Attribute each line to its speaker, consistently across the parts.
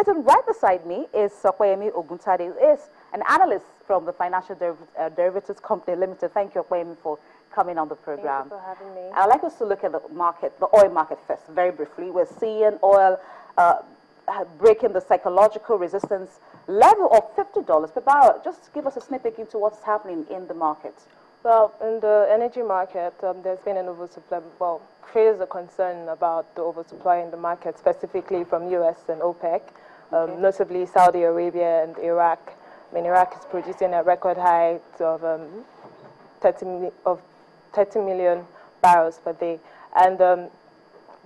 Speaker 1: Sitting right beside me is Okoyemi Oguntade, who is an analyst from the Financial Derivatives Company Limited. Thank you, Okoyemi, for coming on the program.
Speaker 2: Thank you for having me.
Speaker 1: I'd like us to look at the market, the oil market first, very briefly. We're seeing oil breaking the psychological resistance level of $50 per barrel. Just give us a snippet into what's happening in the market.
Speaker 2: Well, in the energy market, there's been an oversupply. Well, traders are concerned about the oversupply in the market, specifically from US and OPEC, notably Saudi Arabia and Iraq. I mean, Iraq is producing a record high of 30 million barrels per day. And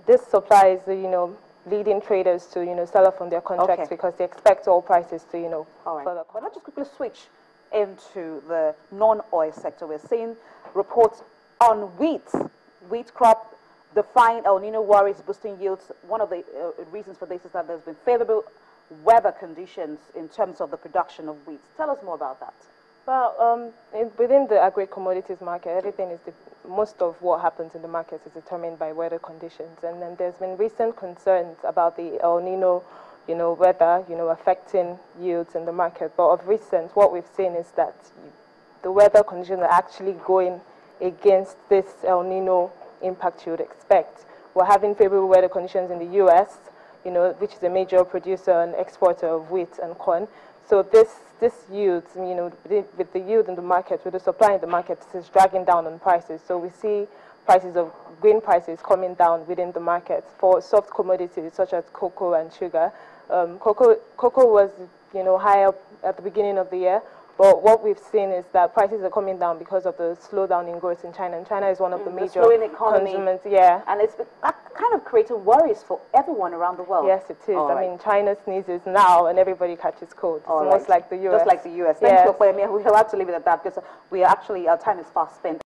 Speaker 2: this supply is, leading traders to, sell off on their contracts because they expect oil prices to, further.
Speaker 1: But let's just quickly switch into the non-oil sector. We're seeing reports on wheat crop, defying El Nino worries, boosting yields. One of the reasons for this is that there's been favorable weather conditions in terms of the production of wheat. Tell us more about that.
Speaker 2: Well, within the agri-commodities market, everything is most of what happens in the market is determined by weather conditions. And then there's been recent concerns about the El Nino weather, affecting yields in the market. But of recent, what we've seen is that the weather conditions are actually going against this El Nino impact you would expect. We're having favorable weather conditions in the US, which is a major producer and exporter of wheat and corn. So this yields, with the yield in the market, with the supply in the market, is dragging down on prices. So we see grain prices coming down within the market for soft commodities such as cocoa and sugar. Cocoa was, higher at the beginning of the year, but what we've seen is that prices are coming down because of the slowdown in growth in China. And China is one of the major consumers. Yeah.
Speaker 1: And it's kind of creating worries for everyone around the world.
Speaker 2: Yes, it is. I mean, China sneezes now and everybody catches cold. It's almost like the US.
Speaker 1: Just like the US. Thank you, Okoyemi. We have to leave it at that because we are actually, our time is fast spent.